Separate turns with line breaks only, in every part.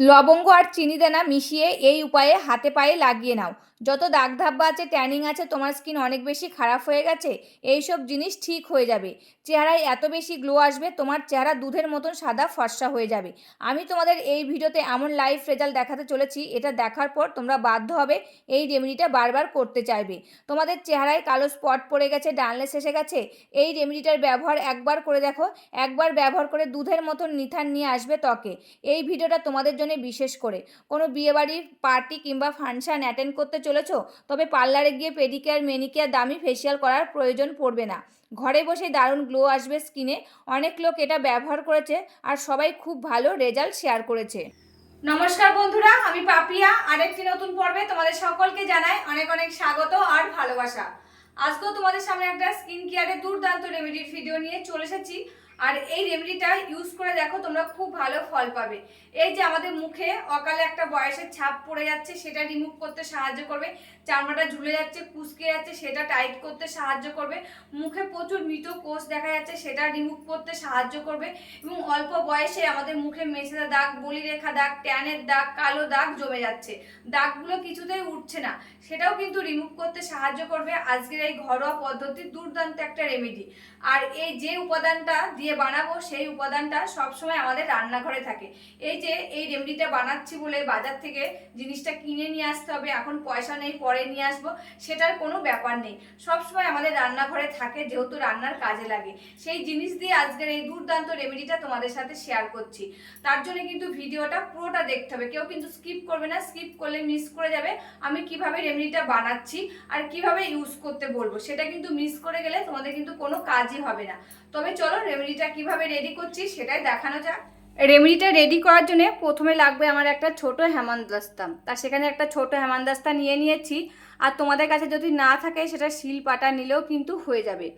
লবঙ্গ আর চিনি দানা মিশিয়ে এই উপায়ে হাতে পায়ে লাগিয়ে নাও। যত দাগ ধাব্বা আছে, ট্যানিং আছে, তোমার স্কিন অনেক বেশি খারাপ হয়ে গেছে, এই সব জিনিস ঠিক হয়ে যাবে। চেহারায় এত বেশি গ্লো আসবে, তোমার চেহারা দুধের মতন সাদা ফর্সা হয়ে যাবে। আমি তোমাদের এই ভিডিওতে এমন লাইভ রেজাল্ট দেখাতে চলেছি, এটা দেখার পর তোমরা বাধ্য হবে এই রেমেডিটা বারবার করতে চাইবে। তোমাদের চেহারায় কালো স্পট পড়ে গেছে, ডালনেস এসে গেছে, এই রেমেডিটার ব্যবহার একবার করে দেখো। একবার ব্যবহার করে দুধের মতন নিথান নিয়ে আসবে ত্বকে। এই ভিডিওটা তোমাদের জন্য বিশেষ করে কোনো বিয়েবাড়ির পার্টি কিংবা ফাংশন অ্যাটেন্ড করতে চলেছো, তবে পার্লারে গিয়ে পেডিকেয়ার মেনিকেয়ার দামি ফেসিয়াল করার প্রয়োজন পড়বে না। ঘরে বসে দারুণ গ্লো আসবে স্কিনে। অনেক লোক এটা ব্যবহার করেছে আর সবাই খুব ভালো রেজাল্ট শেয়ার করেছে। নমস্কার বন্ধুরা, আমি পাপিয়া। আরেকটি নতুন পর্বে তোমাদের সকলকে জানাই অনেক অনেক স্বাগত আর ভালোবাসা। আজকেও তোমাদের সামনে একটা স্কিন কেয়ারের দুর্দান্ত রেমেডির ভিডিও নিয়ে চলে এসেছি। আর এই রেমেডিটা ইউজ করে দেখো, তোমরা খুব ভালো ফল পাবে। এই যে আমাদের মুখে অকালে একটা বয়সের ছাপ পড়ে যাচ্ছে, সেটা রিমুভ করতে সাহায্য করবে। চামড়াটা ঝুলে যাচ্ছে, কুঁচকে যাচ্ছে, সেটা টাইট করতে সাহায্য করবে। মুখে প্রচুর মৃত কোষ দেখা যাচ্ছে, সেটা রিমুভ করতে সাহায্য করবে। এবং অল্প বয়সে আমাদের মুখে মেছেদা দাগ, বলিরেখা দাগ, ট্যানের দাগ, কালো দাগ জমে যাচ্ছে, দাগগুলো কিছুতেই উঠছে না, সেটাও কিন্তু রিমুভ করতে সাহায্য করবে আজকের এই ঘরোয়া পদ্ধতির দুর্দান্ত একটা রেমেডি। আর এই যে উপাদানটা দিয়ে বানাবো, সেই উপাদানটা সবসময় আমাদের রান্নাঘরে থাকে। এই যে এই রেমেডিটা বানাচ্ছি বলে বাজার থেকে জিনিসটা কিনে নিয়ে আসতে হবে, এখন পয়সা নেই পরে নিয়ে আসবো, সেটার কোনো ব্যাপার নেই। সবসময় আমাদের রান্নাঘরে থাকে, যেহেতু রান্নার কাজে লাগে। সেই জিনিস দিয়ে আজকের এই দুর্দান্ত রেমেডিটা তোমাদের সাথে শেয়ার করছি। তার জন্য কিন্তু ভিডিওটা পুরোটা দেখতে হবে, কেউ কিন্তু স্কিপ করবে না। স্কিপ করলে মিস করে যাবে আমি কিভাবে রেমেডিটা বানাচ্ছি আর কিভাবে ইউজ করতে বলবো, সেটা কিন্তু মিস করে গেলে তোমাদের কিন্তু কোনো কাজই হবে না। তবে চলো রেমেডিটা কিভাবে রেডি করছি সেটাই দেখানো যাক। রেমেডিটা রেডি করার জন্য প্রথমে লাগবে আমার একটা ছোট হেমানদাস্তা। তা সেখানে একটা ছোট হেমানদাস্তা নিয়ে নিয়েছি। আর তোমাদের কাছে যদি না থাকে সেটা শিল পাটা নিলেও কিন্তু হয়ে যাবে।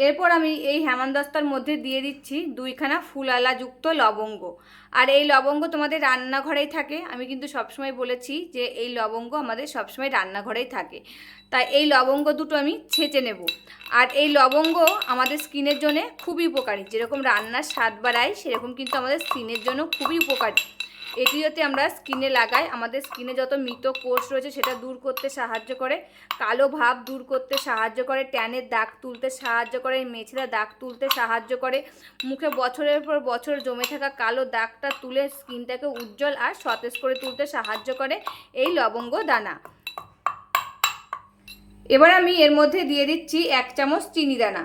এরপর আমি এই হেমানদাস্তার মধ্যে দিয়ে দিচ্ছি 2খানা ফুলালা যুক্ত লবঙ্গ। আর এই লবঙ্গ তোমাদের রান্নাঘরেই থাকে, আমি কিন্তু সবসময় বলেছি যে এই লবঙ্গ আমাদের সবসময় রান্নাঘরেই থাকে। তাই এই লবঙ্গ দুটো আমি ছেঁচে নেব। আর এই লবঙ্গ আমাদের স্কিনের জন্য খুবই উপকারী, যেরকম রান্নার স্বাদ বাড়ায় সেরকম কিন্তু আমাদের স্কিনের জন্য খুবই উপকারী। এটি যদি আমরা স্কিনে লাগাই, আমাদের স্কিনে যত মৃত কোষ রয়েছে সেটা দূর করতে সাহায্য করে, কালো ভাব দূর করতে সাহায্য করে, ট্যানের দাগ তুলতে সাহায্য করে, মেছেদা দাগ তুলতে সাহায্য করে, মুখে বছরের পর বছর জমে থাকা কালো দাগটা তুলে স্কিনটাকে উজ্জ্বল আর সতেজ করে তুলতে সাহায্য করে এই লবঙ্গ দানা। এবার আমি এর মধ্যে দিয়ে দিচ্ছি 1 চামচ চিনি দানা।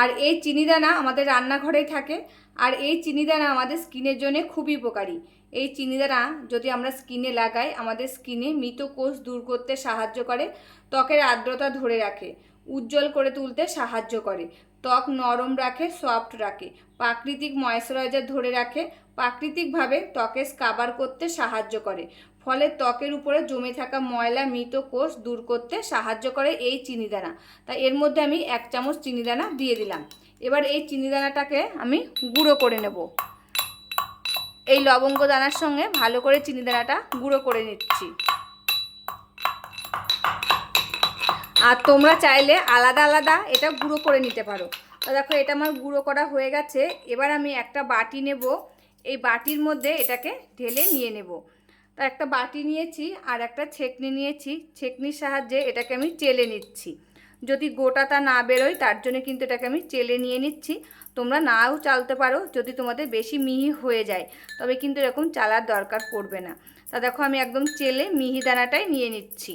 আর এই চিনি দানা আমাদের রান্নাঘরেই থাকে। আর এই চিনি দানা আমাদের স্কিনের জন্য খুবই উপকারী। এই চিনি দানা যদি আমরা স্কিনে লাগাই, আমাদের স্কিনে মৃত কোষ দূর করতে সাহায্য করে, ত্বকের আর্দ্রতা ধরে রাখে, উজ্জ্বল করে তুলতে সাহায্য করে, ত্বক নরম রাখে, সফট রাখে, প্রাকৃতিক ময়েশ্চারাইজার ধরে রাখে, প্রাকৃতিকভাবে ত্বকে স্কাবার করতে সাহায্য করে, ফলে ত্বকের উপরে জমে থাকা ময়লা মৃত কোষ দূর করতে সাহায্য করে এই চিনি দানা। তাই এর মধ্যে আমি 1 চামচ চিনি দানা দিয়ে দিলাম। এবার এই চিনি দানাটাকে আমি গুঁড়ো করে নেব। এই লবঙ্গ দানার সঙ্গে ভালো করে চিনি দানাটা গুঁড়ো করে নিচ্ছি। আর তোমরা চাইলে আলাদা আলাদা এটা গুঁড়ো করে নিতে পারো। তো দেখো এটা আমার গুঁড়ো করা হয়ে গেছে। এবার আমি একটা বাটি নেব, এই বাটির মধ্যে এটাকে ঢেলে নিয়ে নেব। তো একটা বাটি নিয়েছি আর একটা ছেঁকনি নিয়েছি, ছেঁকনির সাহায্যে এটাকে আমি চেলে নিচ্ছি। যদি গোটাটা না বেরোয় তার জন্য কিন্তু এটাকে আমি চেলে নিয়ে নিচ্ছি। তোমরা নাও চালতে পারো যদি তোমাদের বেশি মিহি হয়ে যায়, তবে কিন্তু এরকম চালার দরকার পড়বে না। তা দেখো আমি একদম চেলে মিহি দানাটাই নিয়ে নিচ্ছি।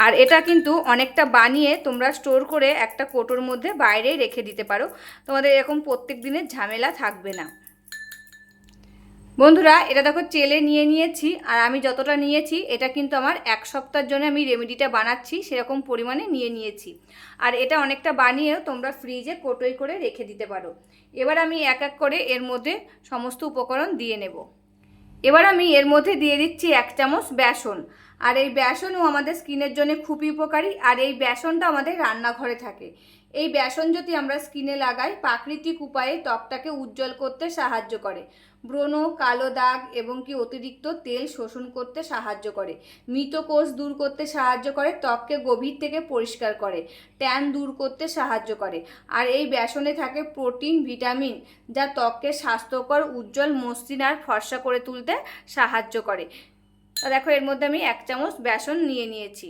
আর এটা কিন্তু অনেকটা বানিয়ে তোমরা স্টোর করে একটা কোটোর মধ্যে বাইরে রেখে দিতে পারো, তোমাদের এরকম প্রত্যেক দিনের ঝামেলা থাকবে না। বন্ধুরা এটা দেখো চেলে নিয়ে নিয়েছি। আর আমি যতটা নিয়েছি এটা কিন্তু আমার 1 সপ্তাহের জন্য আমি রেমেডিটা বানাচ্ছি, সেরকম পরিমাণে নিয়ে নিয়েছি। আর এটা অনেকটা বানিয়েও তোমরা ফ্রিজে কোটোয় করে রেখে দিতে পারো। এবার আমি এক এক করে এর মধ্যে সমস্ত উপকরণ দিয়ে নেব। এবার আমি এর মধ্যে দিয়ে দিচ্ছি 1 চামচ বেসন। আর এই বেসনও আমাদের স্কিনের জন্য খুবই উপকারী। আর এই বেসনটা আমাদের রান্নাঘরে থাকে। এই বেসন যদি আমরা স্কিনে লাগাই প্রাকৃতিক উপায়ে ত্বকটাকে উজ্জ্বল করতে সাহায্য করে, ব্রণ, কালো দাগ এবং কি অতিরিক্ত তেল শোষণ করতে সাহায্য করে, মৃত কোষ দূর করতে সাহায্য করে, ত্বককে গভীর থেকে পরিষ্কার করে, ট্যান দূর করতে সাহায্য করে। আর এই বেসনে থাকে প্রোটিন, ভিটামিন, যা ত্বককে স্বাস্থ্যকর, উজ্জ্বল, মসৃণ আর ফর্সা করে তুলতে সাহায্য করে। দেখো এর মধ্যে আমি 1 চামচ বেসন নিয়ে নিয়েছি।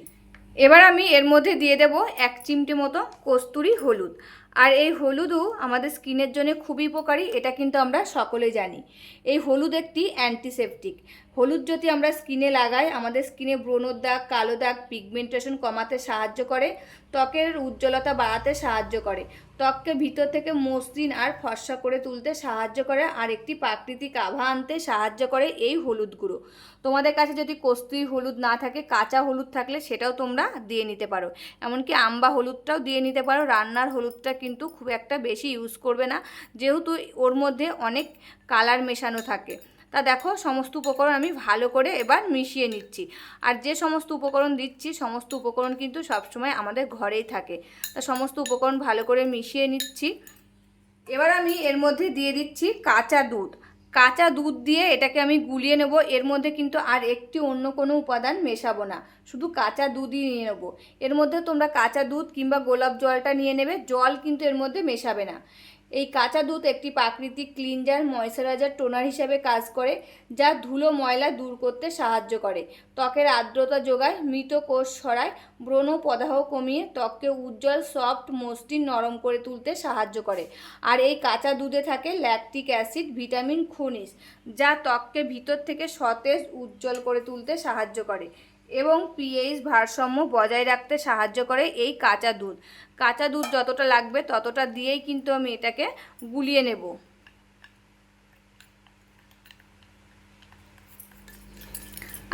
এবার আমি এর মধ্যে দিয়ে দেব 1 চিমটে মতো কস্তুরি হলুদ। আর এই হলুদও আমাদের স্কিনের জন্য খুবই উপকারী, এটা কিন্তু আমরা সকলে জানি। এই হলুদ একটি অ্যান্টিসেপটিক। হলুদ যদি আমরা স্কিনে লাগাই আমাদের স্কিনে ব্রণর দাগ, কালো দাগ, পিগমেন্টেশন কমাতে সাহায্য করে, ত্বকের উজ্জ্বলতা বাড়াতে সাহায্য করে, ত্বককে ভিতর থেকে মসৃণ আর ফর্সা করে তুলতে সাহায্য করে, আর একটি প্রাকৃতিক আভা আনতে সাহায্য করে এই হলুদ গুঁড়ো। তোমাদের কাছে যদি কস্তুরি হলুদ না থাকে, কাঁচা হলুদ থাকলে সেটাও তোমরা দিয়ে নিতে পারো, এমনকি আম্বা হলুদটাও দিয়ে নিতে পারো। রান্নার হলুদটা কিন্তু খুব একটা বেশি ইউজ করবে না, যেহেতু ওর মধ্যে অনেক কালার মেশানো থাকে। তা দেখো সমস্ত উপকরণ আমি ভালো করে এবার মিশিয়ে নিচ্ছি। আর যে সমস্ত উপকরণ দিচ্ছি সমস্ত উপকরণ কিন্তু সবসময় আমাদের ঘরেই থাকে। তা সমস্ত উপকরণ ভালো করে মিশিয়ে নিচ্ছি। এবার আমি এর মধ্যে দিয়ে দিচ্ছি কাঁচা দুধ। কাঁচা দুধ দিয়ে এটাকে আমি গুলিয়ে নেব। এর মধ্যে কিন্তু আর একটি অন্য কোনো উপাদান মেশাবো না, শুধু কাঁচা দুধই নিয়ে নেব। এর মধ্যে তোমরা কাঁচা দুধ কিংবা গোলাপ জলটা নিয়ে নেবে, জল কিন্তু এর মধ্যে মেশাবে না। এই কাঁচা দুধ একটি প্রাকৃতিক ক্লিনজার, ময়শ্চারাইজার, টোনার হিসেবে কাজ করে, যা ধুলো ময়লা দূর করতে সাহায্য করে, ত্বকের আর্দ্রতা যোগায়, মৃত কোষ সরায়, ব্রণ প্রদাহ কমিয়ে ত্বককে উজ্জ্বল, সফট, মসৃণ, নরম করে তুলতে সাহায্য করে। আর এই কাঁচা দুধে থাকে ল্যাকটিক অ্যাসিড, ভিটামিন, খনিজ, যা ত্বককে ভিতর থেকে সতেজ, উজ্জ্বল করে তুলতে সাহায্য করে এবং পিএইচ ভারসাম্য বজায় রাখতে সাহায্য করে এই কাঁচা দুধ। কাঁচা দুধ যতটা লাগবে ততটা দিয়েই কিন্তু আমি এটাকে গুলিয়ে নেব।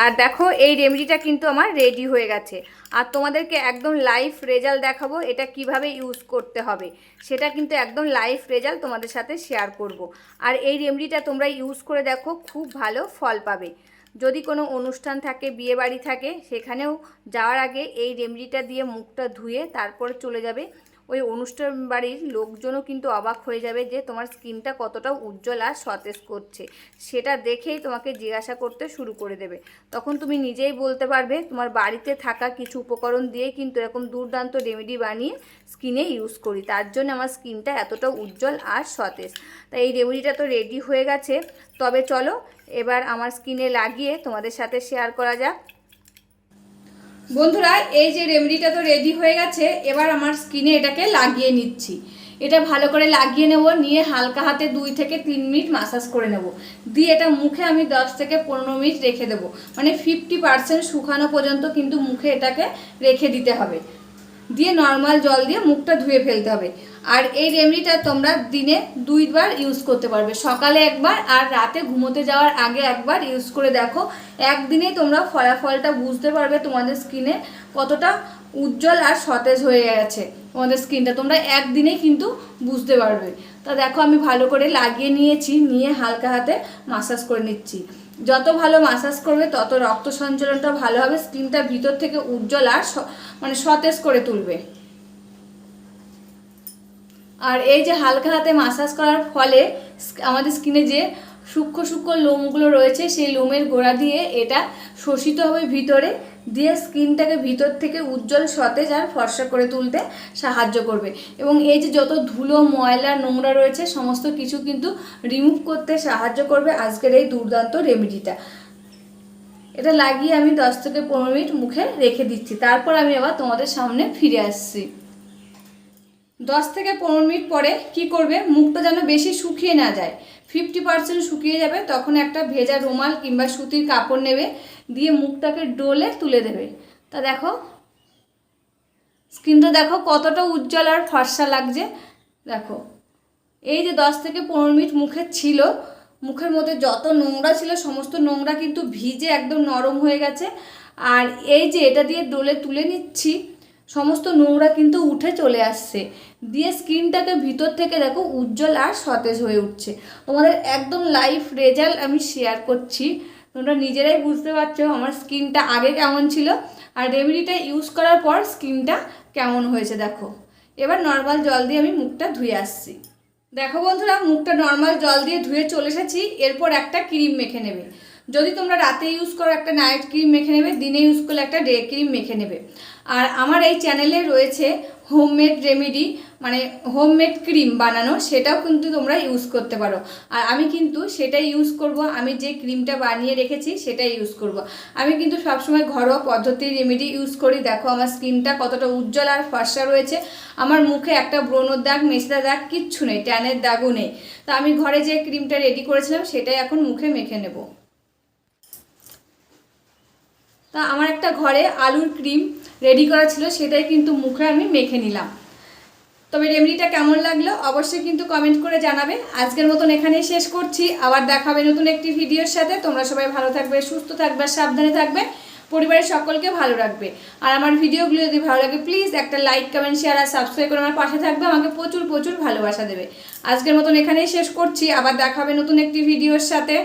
আর দেখো এই রেমেডিটা কিন্তু আমার রেডি হয়ে গেছে। আর তোমাদেরকে একদম লাইভ রেজাল্ট দেখাবো এটা কিভাবে ইউজ করতে হবে, সেটা কিন্তু একদম লাইভ রেজাল্ট তোমাদের সাথে শেয়ার করব। আর এই রেমেডিটা তোমরা ইউজ করে দেখো, খুব ভালো ফল পাবে। যদি কোনো অনুষ্ঠান থাকে, বিয়ে বাড়ি থাকে, সেখানেও যাওয়ার আগে এই রেমেডিটা দিয়ে মুখটা ধুয়ে তারপরে চলে যাবে। ওই অনুষ্ঠান বাড়ির লোকজনও কিন্তু অবাক হয়ে যাবে যে তোমার স্কিনটা কতটা উজ্জ্বল আর সতেজ করছে, সেটা দেখেই তোমাকে জিজ্ঞাসা করতে শুরু করে দেবে। তখন তুমি নিজেই বলতে পারবে তোমার বাড়িতে থাকা কিছু উপকরণ দিয়ে কিন্তু এরকম দুর্দান্ত রেমেডি বানিয়ে স্কিনে ইউজ করি, তার জন্য আমার স্কিনটা এতটা উজ্জ্বল আর সতেজ। তাই এই রেমেডিটা তো রেডি হয়ে গেছে, তবে চলো এবার আমার স্কিনে লাগিয়ে তোমাদের সাথে শেয়ার করা যাক। বন্ধুরা এই যে রেমেডিটা তো রেডি হয়ে গেছে, এবার আমার স্কিনে এটাকে লাগিয়ে নিচ্ছি। এটা ভালো করে লাগিয়ে নেব, নিয়ে হালকা হাতে 2 থেকে 3 মিনিট মাসাজ করে নেব। দিয়ে এটা মুখে আমি 10 থেকে 15 মিনিট রেখে দেবো, মানে 50% শুকানো পর্যন্ত কিন্তু মুখে এটাকে রেখে দিতে হবে। দিয়ে নর্মাল জল দিয়ে মুখটা ধুয়ে ফেলতে হবে। আর এই রেমেডিটা তোমরা দিনে 2 বার ইউজ করতে পারবে, সকালে একবার আর রাতে ঘুমোতে যাওয়ার আগে একবার ইউজ করে দেখো। একদিনেই তোমরা ফলাফলটা বুঝতে পারবে তোমাদের স্কিনে কতটা উজ্জ্বল আর সতেজ হয়ে গেছে তোমাদের স্কিনটা, তোমরা একদিনেই কিন্তু বুঝতে পারবে। তা দেখো আমি ভালো করে লাগিয়ে নিয়েছি, নিয়ে হালকা হাতে মাসাজ করে নিচ্ছি। যত ভালো মাসাজ করবে তত রক্ত সঞ্চালনটা ভালো হবে, স্কিনটা ভিতর থেকে উজ্জ্বল আর মানে সতেজ করে তুলবে। আর এই যে হালকা হাতে মাসাজ করার ফলে আমাদের স্কিনে যে সূক্ষ্ম সূক্ষ্ম লোমগুলো রয়েছে সেই লোমের গোড়া দিয়ে এটা শোষিত হবে ভিতরে, দিয়ে স্কিনটাকে ভিতর থেকে উজ্জ্বল, সতেজ আর ফর্সা করে তুলতে সাহায্য করবে। এবং এই যে যত ধুলো, ময়লা, নোংরা রয়েছে সমস্ত কিছু কিন্তু রিমুভ করতে সাহায্য করবে আজকের এই দুর্দান্ত রেমেডিটা। এটা লাগিয়ে আমি 10 থেকে 15 মিনিট মুখে রেখে দিচ্ছি, তারপর আমি আবার তোমাদের সামনে ফিরে আসছি। 10 থেকে 15 মিনিট পরে কি করবে, মুখটা যেন বেশি শুকিয়ে না যায়, 50% শুকিয়ে যাবে, তখন একটা ভেজা রুমাল কিংবা সুতির কাপড় নেবে, দিয়ে মুখটাকে ডলে তুলে দেবে। তা দেখো স্কিনটা দেখো কতটা উজ্জ্বল আর ফর্সা লাগছে। দেখো এই যে 10 থেকে 15 মিনিট মুখে ছিল, মুখের মধ্যে যত নোংরা ছিল সমস্ত নোংরা কিন্তু ভিজে একদম নরম হয়ে গেছে। আর এই যে এটা দিয়ে ডলে তুলে নিচ্ছি, সমস্ত নোংরা কিন্তু উঠে চলে আসছে, দিয়ে স্কিনটাকে ভিতর থেকে দেখো উজ্জ্বল আর সতেজ হয়ে উঠছে। তোমাদের একদম লাইভ রেজাল্ট আমি শেয়ার করছি, তোমরা নিজেরাই বুঝতে পারছো আমার স্কিনটা আগে কেমন ছিল আর রেমেডিটা ইউজ করার পর স্কিনটা কেমন হয়েছে দেখো। এবার নর্মাল জল দিয়ে আমি মুখটা ধুয়ে আসছি। দেখো বন্ধুরা, মুখটা নর্মাল জল দিয়ে ধুয়ে চলে এসেছি। এরপর একটা ক্রিম মেখে নেবে। যদি তোমরা রাতে ইউজ করো একটা নাইট ক্রিম মেখে নেবে, দিনে ইউজ করলে একটা ডে ক্রিম মেখে নেবে। আর আমার এই চ্যানেলে রয়েছে হোমমেড রেমেডি, মানে হোমমেড ক্রিম বানানো, সেটাও কিন্তু তোমরা ইউজ করতে পারো। আর আমি কিন্তু সেটাই ইউজ করব, আমি যে ক্রিমটা বানিয়ে রেখেছি সেটাই ইউজ করব। আমি কিন্তু সবসময় ঘরোয়া পদ্ধতির রেমেডি ইউজ করি। দেখো আমার স্কিনটা কতটা উজ্জ্বল আর ফর্সা রয়েছে। আমার মুখে একটা ব্রণের দাগ, মেচেদা দাগ কিচ্ছু নেই, ট্যানের দাগও নেই। তো আমি ঘরে যে ক্রিমটা রেডি করেছিলাম সেটাই এখন মুখে মেখে নেব। তা আমার একটা ঘরে আলুর ক্রিম রেডি করা ছিল, সেটাই কিন্তু মুখে আমি মেখে নিলাম। তবে রেমেডিটা কেমন লাগলো অবশ্যই কিন্তু কমেন্ট করে জানাবে। আজকের মতন এখানেই শেষ করছি, আবার দেখাবে নতুন একটি ভিডিওর সাথে। তোমরা সবাই ভালো থাকবে, সুস্থ থাকবে, সাবধানে থাকবে, পরিবারের সকলকে ভালো রাখবে। আর আমার ভিডিওগুলো যদি ভালো লাগে প্লিজ একটা লাইক, কমেন্ট, শেয়ার আর সাবস্ক্রাইব করে আমার পাশে থাকবে, আমাকে প্রচুর প্রচুর ভালোবাসা দেবে। আজকের মতন এখানেই শেষ করছি, আবার দেখাবে নতুন একটি ভিডিওর সাথে।